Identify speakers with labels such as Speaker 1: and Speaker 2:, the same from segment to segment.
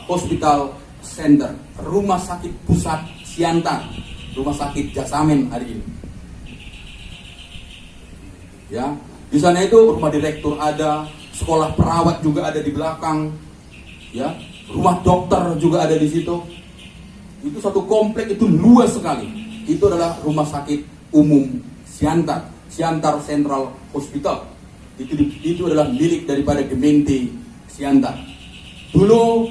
Speaker 1: Hospital Center, Rumah Sakit Pusat Siantar, Rumah Sakit Jasamen hari ini. Ya, di sana itu rumah direktur ada, sekolah perawat juga ada di belakang, ya, rumah dokter juga ada di situ. Itu satu komplek, itu luas sekali. Itu adalah Rumah Sakit Umum Siantar, Siantar Central Hospital. Itu adalah milik daripada Gemeente Siantar. Dulu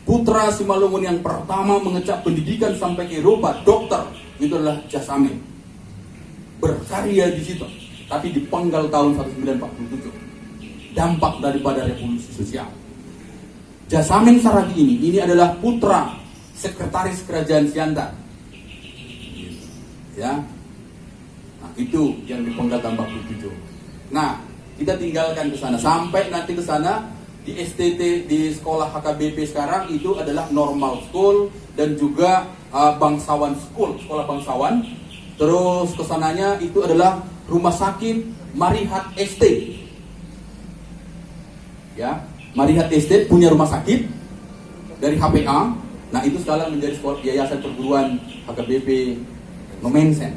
Speaker 1: putra Simalungun yang pertama mengecap pendidikan sampai ke Eropa, dokter, itu adalah Jasamen. Berkarya di situ, tapi dipenggal tahun 1947. Dampak daripada revolusi sosial. Jasamen Saragi ini adalah putra sekretaris kerajaan Siantar. Ya. Nah, itu yang dipenggal tahun 47. Nah, kita tinggalkan ke sana sampai nanti ke sana di STT, di sekolah HKBP sekarang itu adalah normal school dan juga bangsawan school, sekolah bangsawan. Terus kesananya itu adalah Rumah Sakit Marihat Estate. Ya, Marihat Estate punya rumah sakit dari HPA. Nah, itu sekarang menjadi sekolah yayasan perguruan HKBP Nomensen.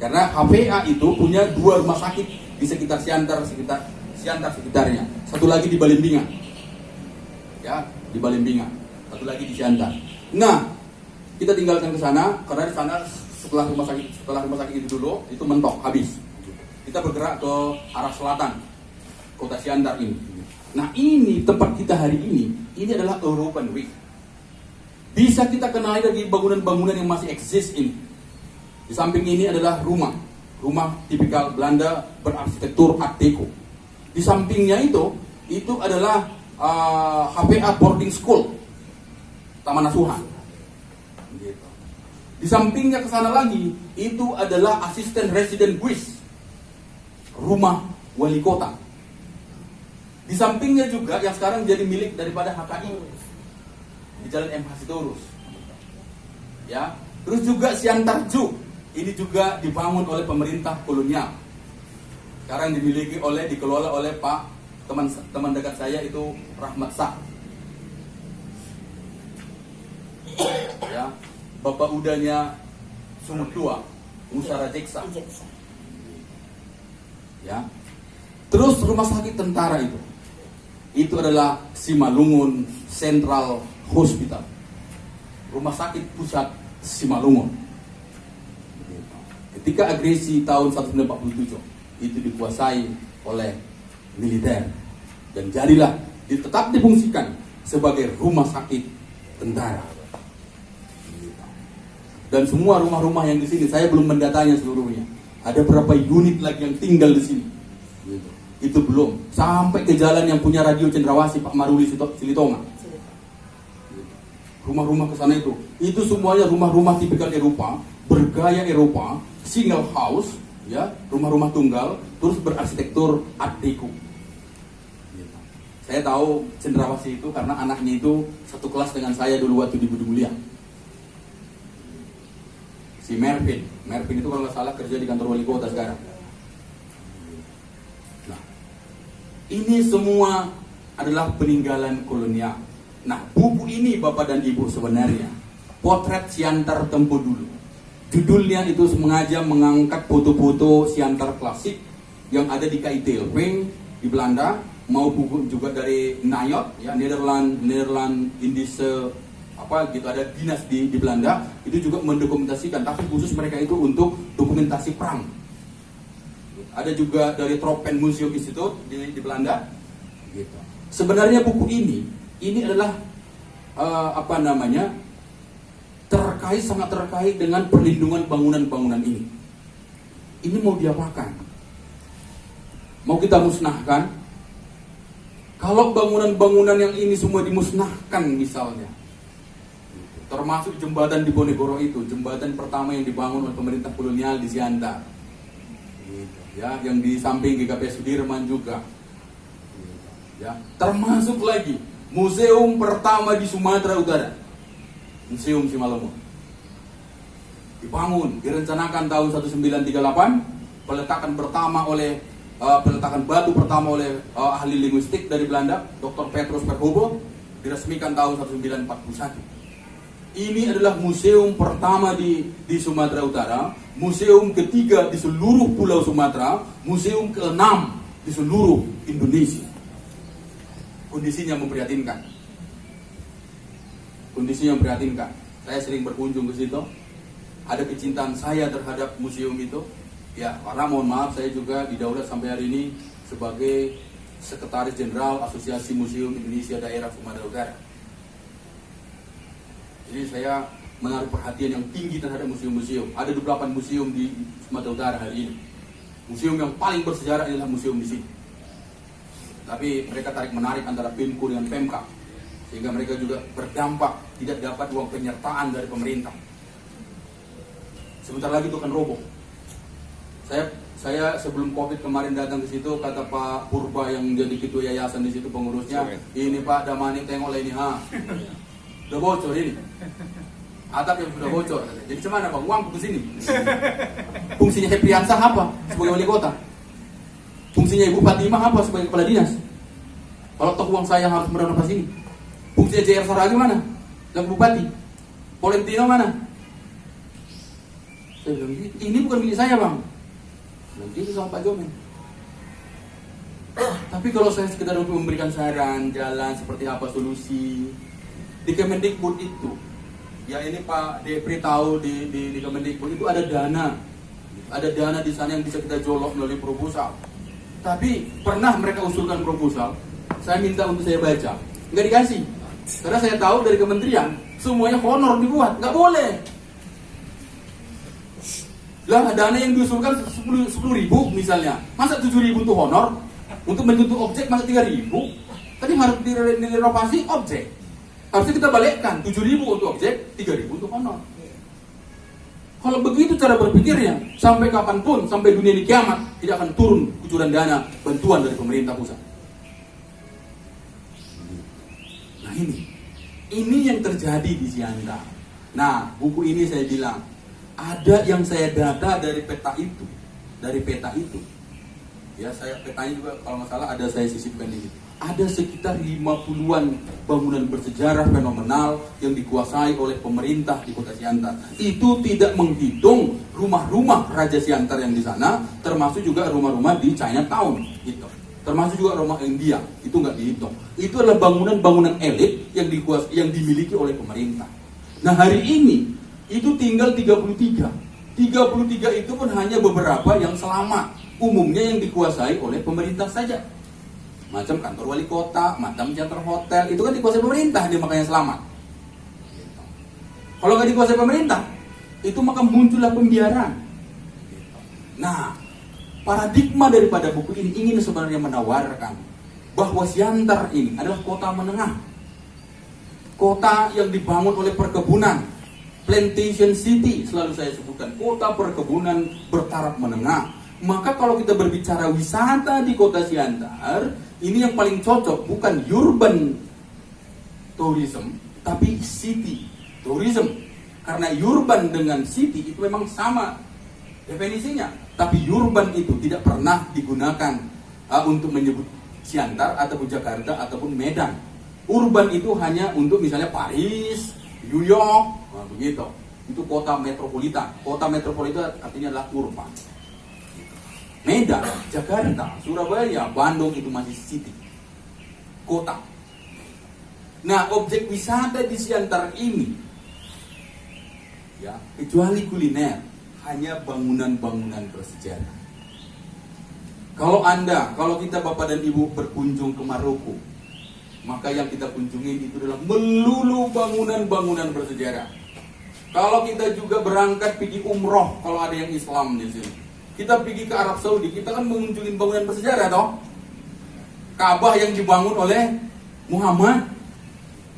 Speaker 1: Karena HPA itu punya 2 rumah sakit di sekitar Siantar sekitarnya. Satu lagi di Balimbingan. Ya, di Balimbingan. Satu lagi di Siantar. Nah, kita tinggalkan ke sana karena di sana setelah rumah sakit itu dulu itu mentok habis. Kita bergerak ke arah selatan kota Siantar ini. Nah, ini tempat kita hari ini adalah European Week. Bisa kita kenali dari bangunan-bangunan yang masih eksis ini. Di samping ini adalah rumah tipikal Belanda berarsitektur Art Deco. Di sampingnya itu adalah HPA boarding school, taman asuhan. Gitu. Di sampingnya ke sana lagi itu adalah asisten residen GWIS, rumah wali kota. Di sampingnya juga yang sekarang jadi milik daripada HKI di Jalan MH Sitorus. Ya, terus juga Siantar Zoo. Ini juga dibangun oleh pemerintah kolonial. Sekarang dikelola oleh Pak teman dekat saya itu Rahmat Shah. Ya, bapak udahnya Sumut Tua, Musara Jeksa. Ya. Terus rumah sakit tentara itu adalah Simalungun Central Hospital, Rumah Sakit Pusat Simalungun. Ketika agresi tahun 1947 itu dikuasai oleh militer dan jadilah tetap difungsikan sebagai rumah sakit tentara. Dan semua rumah-rumah yang di sini saya belum mendatanya seluruhnya. Ada berapa unit lagi yang tinggal di sini? Itu belum sampai ke jalan yang punya radio Cendrawasih Pak Maruli Silitonga. Rumah-rumah ke sana itu semuanya rumah-rumah tipikal Eropa, bergaya Eropa, single house, ya, rumah-rumah tunggal, terus berarsitektur Art Deco. Saya tahu Cendrawasih itu karena anaknya itu satu kelas dengan saya dulu waktu di Budi Mulia. Si Mervin itu kalau nggak salah kerja di kantor wali kota sekarang. Nah, ini semua adalah peninggalan kolonial. Nah, buku ini Bapak dan Ibu sebenarnya Potret Siantar Tempo Dulu. Judulnya itu sengaja mengangkat foto-foto Siantar klasik yang ada di KIT Wing di Belanda, maupun juga dari NIOD, ya, Nederland Indische ada dinas di Belanda, itu juga mendokumentasikan, tapi khusus mereka itu untuk dokumentasi perang. Ada juga dari Tropen Museum Institute di Belanda. Gitu. Sebenarnya buku ini adalah sangat terkait dengan perlindungan bangunan-bangunan ini. Ini mau diapakan? Mau kita musnahkan? Kalau bangunan-bangunan yang ini semua dimusnahkan misalnya, termasuk jembatan di Ponegoro itu, jembatan pertama yang dibangun oleh pemerintah kolonial di Siantar, ya, yang di samping GKP Sudirman juga, ya, termasuk lagi museum pertama di Sumatera Utara, Museum Simalungun, dibangun, direncanakan tahun 1938, peletakan batu pertama oleh ahli linguistik dari Belanda, Dr. Petrus Verhoeven, diresmikan tahun 1941. Ini adalah museum pertama di Sumatera Utara, museum ketiga di seluruh pulau Sumatera, museum ke-6 di seluruh Indonesia. Kondisinya memprihatinkan. Kondisinya memprihatinkan. Saya sering berkunjung ke situ. Ada kecintaan saya terhadap museum itu. Ya, karena mohon maaf saya juga didaulat sampai hari ini sebagai Sekretaris Jenderal Asosiasi Museum Indonesia Daerah Sumatera Utara. Jadi saya menaruh perhatian yang tinggi terhadap museum-museum. Ada 28 museum di Sumatera Utara hari ini. Museum yang paling bersejarah adalah museum di sini. Tapi mereka tarik menarik antara Pemko dengan Pemkab, sehingga mereka juga berdampak tidak dapat uang penyertaan dari pemerintah. Sebentar lagi itu akan roboh. Saya sebelum COVID kemarin datang ke situ, kata Pak Purba yang jadi ketua yayasan di situ pengurusnya, ini Pak Damani tengoklah ini, udah bocor ini. Atap yang sudah bocor. Jadi cuman Bang, uang ke sini. Fungsinya Hepriansah apa sebagai wali kota? Fungsinya Ibu Fatimah apa sebagai kepala dinas? Kalau toh uang saya harus merenovasi ini. Fungsinya JR Saragi mana? Dan Bupati. Polentino mana? Saya bilang, ini bukan milik saya Bang. Nanti itu sama Pak Jomen. Tapi kalau saya sekedar untuk memberikan saran, jalan seperti apa solusi di Kemendikbud itu, ya ini Pak Depri tahu di Kemendikbud itu ada dana di sana yang bisa kita jolok melalui proposal. Tapi pernah mereka usulkan proposal, saya minta untuk saya baca, nggak dikasih, karena saya tahu dari kementerian semuanya honor dibuat, nggak boleh. Lah dana yang diusulkan 10.000 misalnya, masa 7.000 untuk honor, untuk menyentuh objek masa 3.000, tadi harus direnovasi objek. Harusnya kita balikkan 7.000 untuk objek, 3.000 untuk honor. Kalau begitu cara berpikirnya, sampai kapanpun, sampai dunia ini kiamat, tidak akan turun kucuran dana bantuan dari pemerintah pusat. Nah ini yang terjadi di Siantar. Nah, buku ini saya bilang, ada yang saya data dari peta itu. Ya, saya petanya juga kalau nggak salah ada saya sisipkan di situ. Ada sekitar 50-an bangunan bersejarah fenomenal yang dikuasai oleh pemerintah di Kota Siantar. Itu tidak menghitung rumah-rumah Raja Siantar yang di sana, termasuk juga rumah-rumah di Chinatown, gitu. Termasuk juga rumah India, itu nggak dihitung. Itu adalah bangunan-bangunan elit yang dimiliki oleh pemerintah. Nah hari ini itu tinggal 33. 33 itu pun hanya beberapa yang selamat. Umumnya yang dikuasai oleh pemerintah saja. Macam kantor wali kota, macam Siantar Hotel, itu kan dikuasai pemerintah, dia makanya selamat. Kalau nggak dikuasai pemerintah, itu maka muncullah pembiaran. Nah, paradigma daripada buku ini ingin sebenarnya menawarkan bahwa Siantar ini adalah kota menengah, kota yang dibangun oleh perkebunan, plantation city selalu saya sebutkan, kota perkebunan bertaraf menengah. Maka kalau kita berbicara wisata di Kota Siantar, ini yang paling cocok bukan urban tourism, tapi city tourism. Karena urban dengan city itu memang sama definisinya, tapi urban itu tidak pernah digunakan untuk menyebut Siantar ataupun Jakarta ataupun Medan. Urban itu hanya untuk misalnya Paris, New York, begitu. Itu kota metropolitan. Kota metropolitan artinya adalah urban. Medan, Jakarta, Surabaya, Bandung itu masih city, kota. Nah, objek wisata di Siantar ini, ya, kecuali kuliner, hanya bangunan-bangunan bersejarah. Kalau kita Bapak dan Ibu berkunjung ke Maroko, maka yang kita kunjungi itu adalah melulu bangunan-bangunan bersejarah. Kalau kita juga berangkat pergi umroh, kalau ada yang Islam di sini, kita pergi ke Arab Saudi, kita kan mengunjungi bangunan bersejarah toh. Ka'bah yang dibangun oleh Muhammad,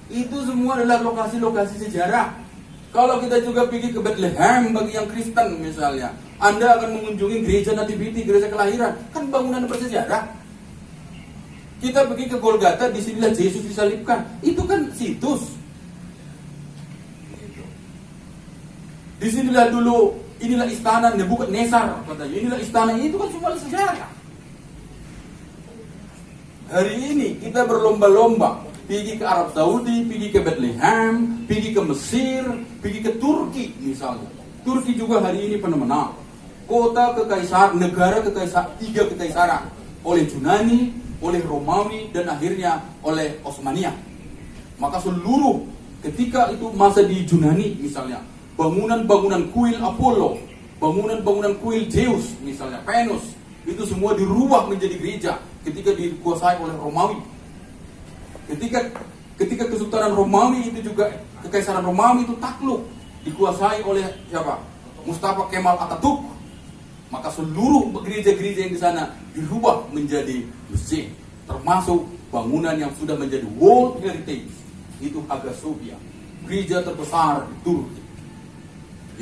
Speaker 1: itu semua adalah lokasi-lokasi sejarah. Kalau kita juga pergi ke Bethlehem bagi yang Kristen misalnya, Anda akan mengunjungi gereja Nativity, gereja kelahiran, kan bangunan bersejarah. Kita pergi ke Golgata, disinilah Yesus disalibkan, itu kan situs. Disinilah dulu, inilah istana Nebukadnezar, katanya. Inilah istana, itu kan semua sejarah. Hari ini kita berlomba-lomba pergi ke Arab Saudi, pergi ke Bethlehem, pergi ke Mesir, pergi ke Turki misalnya. Turki juga hari ini fenomenal. Kota kekaisar, negara kekaisar, 3 kekaisaran, oleh Yunani, oleh Romawi, dan akhirnya oleh Osmania. Maka seluruh ketika itu masa di Yunani misalnya, bangunan-bangunan kuil Apollo, bangunan-bangunan kuil Zeus misalnya, Venus, itu semua dirubah menjadi gereja ketika dikuasai oleh Romawi. Ketika Kesultanan Romawi itu juga, kekaisaran Romawi itu takluk, dikuasai oleh siapa? Mustafa Kemal Atatürk. Maka seluruh gereja-gereja yang di sana dirubah menjadi masjid, termasuk bangunan yang sudah menjadi World Heritage, itu Hagia Sophia, gereja terbesar di Turki.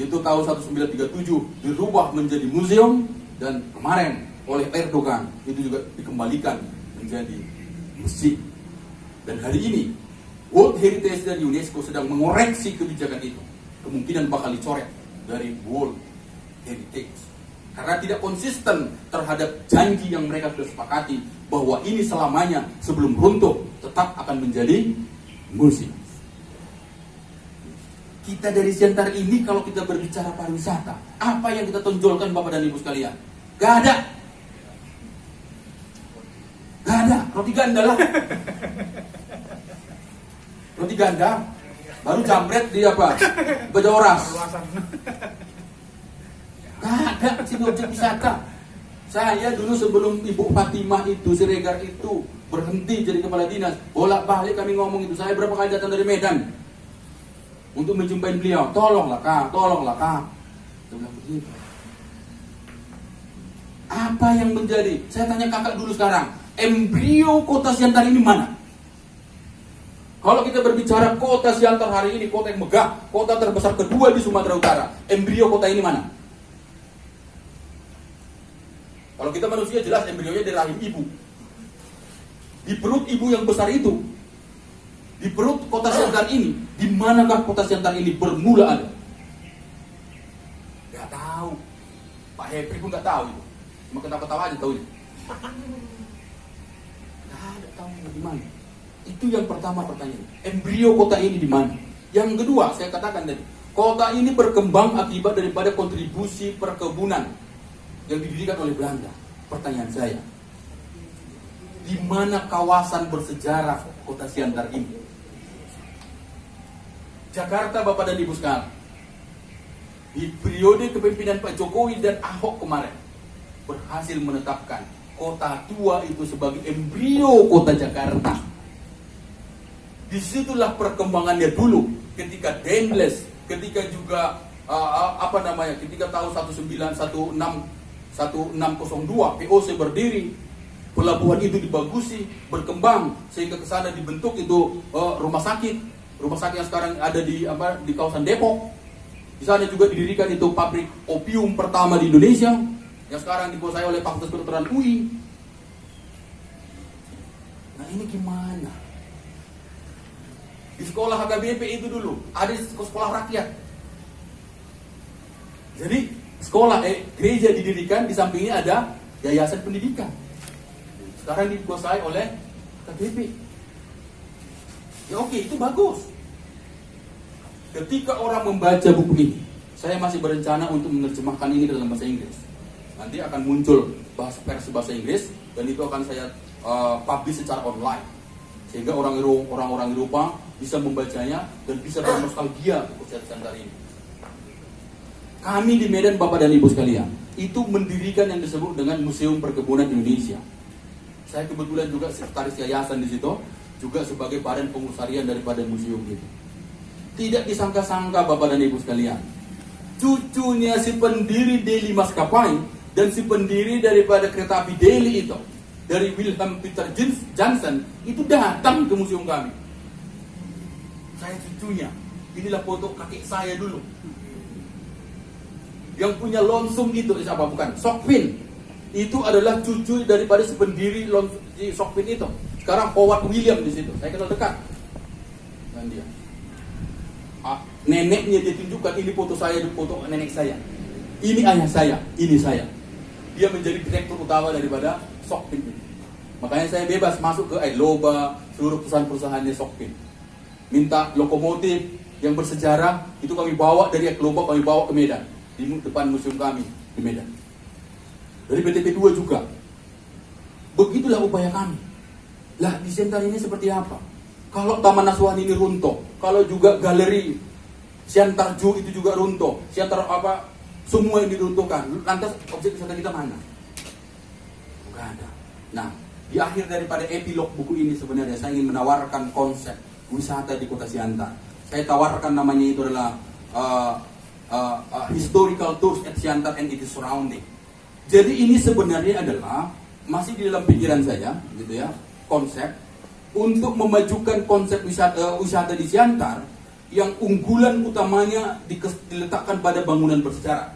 Speaker 1: Itu tahun 1937 dirubah menjadi museum, dan kemarin oleh Erdogan itu juga dikembalikan menjadi masjid. Dan hari ini World Heritage dan UNESCO sedang mengoreksi kebijakan itu, kemungkinan bakal dicoret dari World Heritage karena tidak konsisten terhadap janji yang mereka sudah sepakati bahwa ini selamanya sebelum runtuh tetap akan menjadi museum. Kita dari Siantar ini kalau kita berbicara pariwisata, apa yang kita tonjolkan Bapak dan Ibu sekalian? Gak ada. Roti ganda lah. Roti ganda, baru jambret di apa? Bejoras. Gak ada sini objek wisata. Saya dulu sebelum Ibu Fatimah itu, Siregar itu berhenti jadi kepala dinas, bolak-balik kami ngomong itu. Saya berapa kali datang dari Medan untuk menjumpai beliau. Tolonglah kak. Saya bilang begitu. Apa yang menjadi? Saya tanya kakak dulu sekarang, embrio kota Siantar ini mana? Kalau kita berbicara kota Siantar hari ini, kota yang megah, kota terbesar kedua di Sumatera Utara, embrio kota ini mana? Kalau kita manusia jelas embrionya dari rahim ibu. Di perut ibu yang besar itu, di perut kota Siantar ini, di manakah kota Siantar ini bermula ada? Gak tahu. Pak Hepri pun gak tahu itu. Cuma ketawa-ketawa aja tahu itu. Gak ada tahu di mana. Itu yang pertama pertanyaan. Embrio kota ini di mana? Yang kedua, saya katakan tadi, kota ini berkembang akibat daripada kontribusi perkebunan yang didirikan oleh Belanda. Pertanyaan saya, di mana kawasan bersejarah kota Siantar ini? Jakarta Bapak dan Ibu sekalian, di periode kepemimpinan Pak Jokowi dan Ahok kemarin berhasil menetapkan kota tua itu sebagai embrio kota Jakarta. Disitulah perkembangannya dulu, ketika Dendles, ketika juga ketika tahun 1602 POC berdiri, pelabuhan itu dibagusi, berkembang sehingga ke sana dibentuk itu rumah sakit yang sekarang ada di kawasan Depok. Di sana juga didirikan itu pabrik opium pertama di Indonesia yang sekarang dikuasai oleh Fakultas Kedokteran UI. Nah ini gimana? Di sekolah HKBP itu dulu ada sekolah rakyat. Jadi gereja didirikan, di sampingnya ada yayasan pendidikan. Sekarang dikuasai oleh KBP. Ya oke, itu bagus. Ketika orang membaca buku ini, saya masih berencana untuk menerjemahkan ini dalam bahasa Inggris. Nanti akan muncul versi bahasa Inggris dan itu akan saya publish secara online, sehingga orang-orang Eropa bisa membacanya dan bisa bernostalgia kota Siantar ini. Kami di Medan Bapak dan Ibu sekalian itu mendirikan yang disebut dengan Museum Perkebunan Indonesia. Saya kebetulan juga sekretaris yayasan di situ, juga sebagai badan pengurus harian daripada museum itu. Tidak disangka-sangka Bapak dan Ibu sekalian, cucunya si pendiri Delhi Maskapai dan si pendiri daripada kereta api Delhi itu, dari Wilhelm Peter Johnson, itu datang ke museum kami. Saya cucunya. Inilah foto kakek saya dulu. Yang punya Lonsum itu siapa? Bukan, Sokpin. Itu adalah cucu daripada si pendiri Sokpin itu. Sekarang Howard William di situ. Saya kenal dekat dengan dia. Neneknya dia tunjukkan, ini foto saya, ini foto nenek saya. Ini ayah saya, ini saya. Dia menjadi direktur utama daripada Sokpin itu. Makanya saya bebas masuk ke Ailoba, seluruh perusahaan-perusahaannya Sokpin. Minta lokomotif yang bersejarah, itu kami bawa dari Ailoba, kami bawa ke Medan, di depan museum kami di Medan. Dari BTP 2 juga. Begitulah upaya kami. Lah di Siantar ini seperti apa? Kalau Taman Asuhan ini runtuh, kalau juga galeri Siantar Ju itu juga runtuh, Siantar apa, semua ini diruntuhkan, lantas objek wisata kita mana? Bukan ada. Nah, di akhir daripada epilog buku ini sebenarnya saya ingin menawarkan konsep wisata di Kota Siantar. Saya tawarkan namanya itu adalah historical tours at Siantar and its surrounding. Jadi ini sebenarnya adalah masih di dalam pikiran saya, gitu ya, konsep untuk memajukan konsep wisata di Siantar yang unggulan utamanya diletakkan pada bangunan bersejarah.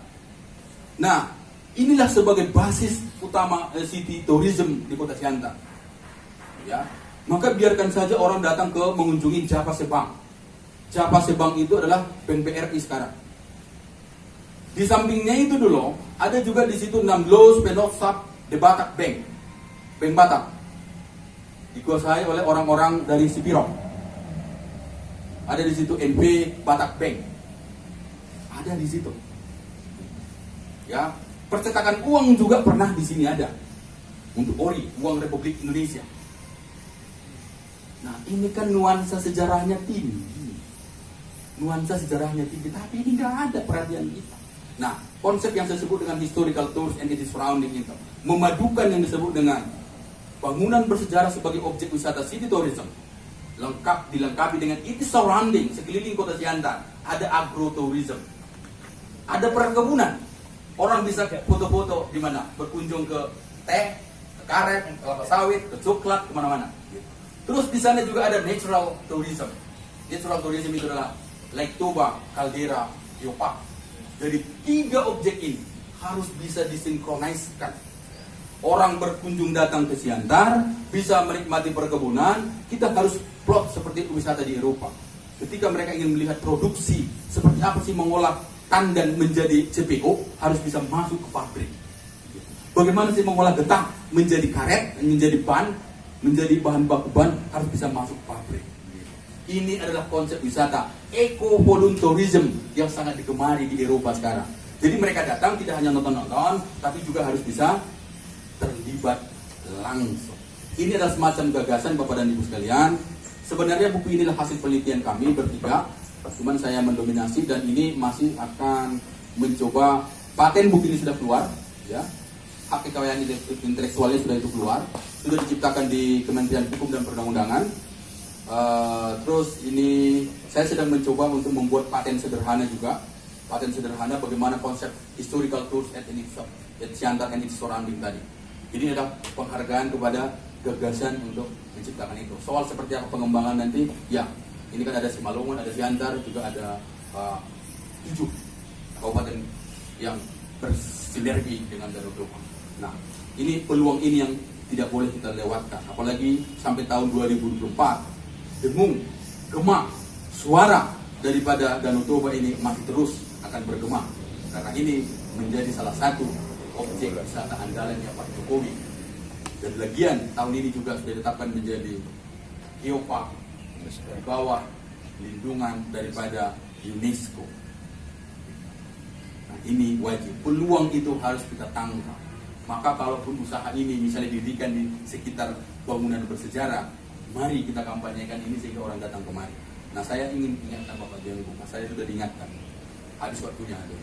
Speaker 1: Nah, inilah sebagai basis utama city tourism di Kota Siantar. Ya, maka biarkan saja orang datang ke mengunjungi Java Sebang. Java Sebang itu adalah Bank BRI sekarang. Di sampingnya itu dulu ada juga di situ Namlos Penosap de Batak Bank, Bank Batak, dikuasai oleh orang-orang dari Sipirong. Ada di situ NP Batak Bank, ada di situ. Ya, percetakan uang juga pernah di sini ada untuk ORI, uang Republik Indonesia. Nah, ini kan nuansa sejarahnya tinggi, tapi ini nggak ada perhatian kita. Nah, konsep yang saya sebut dengan historical tours and its surrounding itu memadukan yang disebut dengan bangunan bersejarah sebagai objek wisata city tourism, dilengkapi dengan its surrounding, sekeliling Kota Siantar. Ada agrotourism, ada perkebunan. Orang bisa foto-foto di mana, berkunjung ke teh, ke karet, ke kelapa sawit, ke coklat, kemana-mana. Terus di sana juga ada natural tourism. Natural tourism itu adalah Lake Toba, Caldera, Geopark. Jadi 3 objek ini harus bisa disinkroniskan. Orang berkunjung datang ke Siantar, bisa menikmati perkebunan, kita harus plot seperti wisata di Eropa. Ketika mereka ingin melihat produksi, seperti apa sih mengolah tandan menjadi CPO, harus bisa masuk ke pabrik. Bagaimana sih mengolah getah menjadi karet, menjadi ban, menjadi bahan baku ban, harus bisa masuk ke pabrik. Ini adalah konsep wisata eco-voluntarism yang sangat digemari di Eropa sekarang. Jadi mereka datang tidak hanya nonton-nonton, tapi juga harus bisa terlibat langsung. Ini adalah semacam gagasan Bapak dan Ibu sekalian. Sebenarnya buku inilah hasil penelitian kami bertiga, cuman saya mendominasi dan ini masih akan mencoba. Paten buku ini sudah keluar, ya. Hak kekayaan intelektualnya sudah itu keluar, sudah diciptakan di Kementerian Hukum dan Perundang-undangan. Terus ini saya sedang mencoba untuk membuat paten sederhana juga. Paten sederhana bagaimana konsep historical tours at Siantar and its surrounding tadi. Ini adalah penghargaan kepada gagasan untuk menciptakan itu. Soal seperti apa pengembangan nanti, ya ini kan ada Simalungun, ada Siantar, juga ada 7 kabupaten yang bersinergi dengan Danau Toba. Nah, ini peluang ini yang tidak boleh kita lewatkan. Apalagi sampai tahun 2024. Dengung, gema, suara daripada Danau Toba ini masih terus akan bergema. Karena ini menjadi salah satu objek wisata andalannya Pak Jokowi. Dan lagian tahun ini juga sudah ditetapkan menjadi Geopark di bawah lindungan daripada UNESCO. Nah, ini wajib. Peluang itu harus kita tangkap. Maka kalaupun usaha ini misalnya didirikan di sekitar bangunan bersejarah, mari kita kampanyekan ini sehingga orang datang kemari. Nah, saya ingin ingatkan Bapak Jenggu, saya sudah diingatkan. Habis waktunya ada.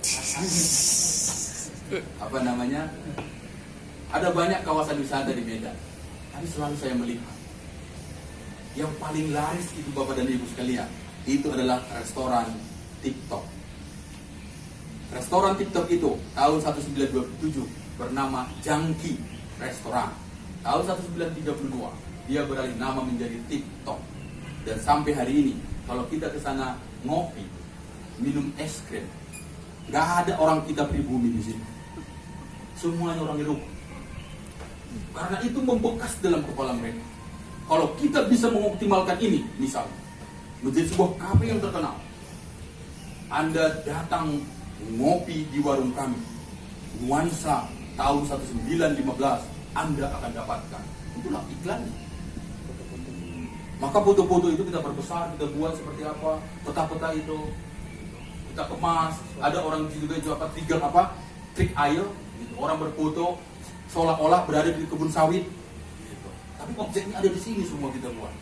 Speaker 1: Apa namanya? Ada banyak kawasan wisata di Medan. Tapi selalu saya melihat yang paling laris itu Bapak dan Ibu sekalian, itu adalah restoran TikTok. Restoran TikTok itu tahun 1927 bernama Jangki Restoran. Tahun 1932 dia beralih nama menjadi TikTok. Dan sampai hari ini kalau kita ke sana ngopi, minum es krim, nggak ada orang kita pribumi di sini. Semuanya orang Eropa. Karena itu membekas dalam kepala mereka. Kalau kita bisa mengoptimalkan ini, misalnya menjadi sebuah kafe yang terkenal, Anda datang ngopi di warung kami, nuansa tahun 1915 Anda akan dapatkan. itulah iklan. Maka foto-foto itu kita perbesar, kita buat seperti apa, peta-peta itu kita kemas. Ada orang juga itu apa, trik air, gitu. Orang berfoto seolah-olah berada di kebun sawit, gitu. Tapi objeknya ada di sini semua kita buat.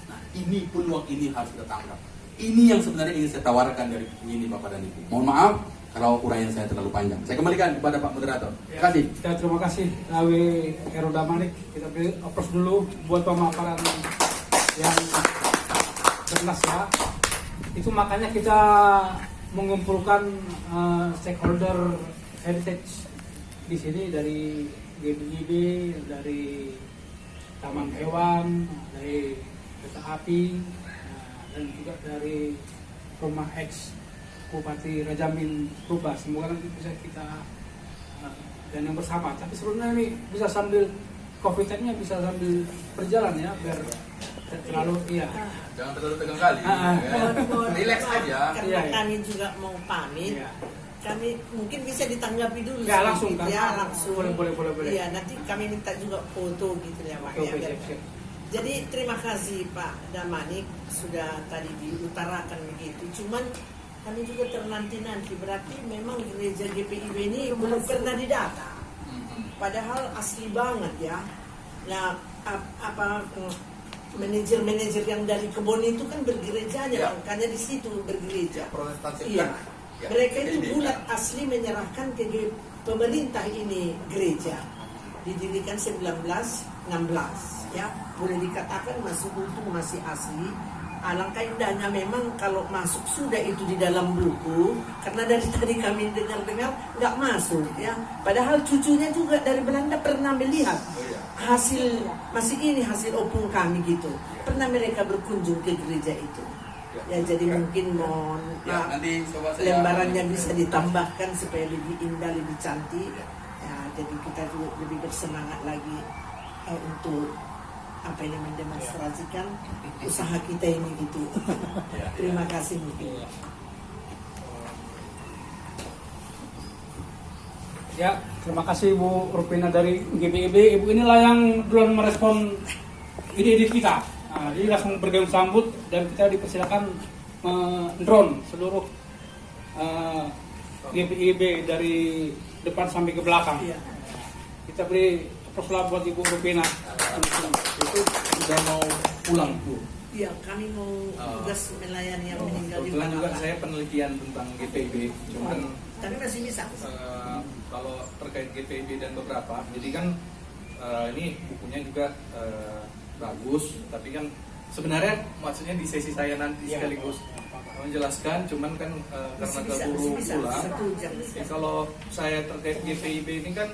Speaker 1: Nah, ini peluang ini harus kita tangkap. Ini yang sebenarnya ingin saya tawarkan dari ini Bapak dan Ibu. Mohon maaf kalau uraian saya terlalu panjang. Saya kembalikan kepada Pak Moderator. Terima kasih.
Speaker 2: Terima kasih Awi Heru Damanik. Kita beri applause dulu buat pemaparan yang jelas ya. Itu makanya kita mengumpulkan stakeholder heritage di sini dari GBIB, dari Taman Hewan, dari Kereta Api, dan juga dari Rumah X Bupati Raja Amin Toba. Semoga nanti bisa kita dan yang bersama. Tapi sebelumnya ini bisa sambil coffee time-nya bisa sambil berjalan ya, biar terlalu
Speaker 1: jangan terlalu tegang kali. Relax aja.
Speaker 3: Karena kami juga mau pamit. Kami mungkin bisa ditanggapi dulu.
Speaker 2: Ya langsung kan?
Speaker 3: Ya langsung.
Speaker 2: Boleh.
Speaker 3: Iya, nanti kami minta juga foto gitu ya Pak.
Speaker 2: Siap.
Speaker 3: Jadi terima kasih Pak Damanik sudah tadi diutarakan begitu. Cuman kami juga ternanti-nanti, berarti memang gereja GPIB ini belum pernah didata. Padahal asli banget ya. Nah, manajer-manajer yang dari kebun itu kan bergerejanya, makanya di situ bergereja. Iya. Mereka itu bulat asli menyerahkan ke pemerintah ini gereja. Didirikan 1916 ya. Boleh dikatakan masih utuh, masih asli. Alangkah indahnya memang kalau masuk sudah itu di dalam buku, karena dari tadi kami dengar-dengar nggak masuk ya. Padahal cucunya juga dari Belanda pernah melihat hasil hasil opung kami gitu. Pernah mereka berkunjung ke gereja itu. Ya jadi mungkin
Speaker 1: nanti
Speaker 3: lembarannya bisa ditambahkan supaya lebih indah, lebih cantik. Ya, jadi kita lebih bersemangat lagi untuk ini mendemonstrasikan usaha kita ini gitu. Terima kasih mungkin.
Speaker 2: Ya, terima kasih Bu Rupina dari GBIB. Ibu inilah yang duluan merespon ide-ide kita. Nah, jadi langsung bergabung sambut dan kita dipersilakan drone seluruh GBIB dari depan sampai ke belakang. Kita beri applause buat Ibu Rupina.
Speaker 1: Itu sudah mau pulang Bu.
Speaker 3: Iya, kami mau tugas melayani yang meninggal di
Speaker 4: kebetulan juga
Speaker 3: Palembang.
Speaker 4: saya penelitian tentang GPIB, cuman
Speaker 3: Tapi masih bisa.
Speaker 4: kalau terkait GPIB dan beberapa, jadi kan ini bukunya juga bagus, tapi kan sebenarnya maksudnya di sesi saya nanti sekaligus menjelaskan, cuman kan karena keburu pulang. Kalau saya terkait GPIB ini kan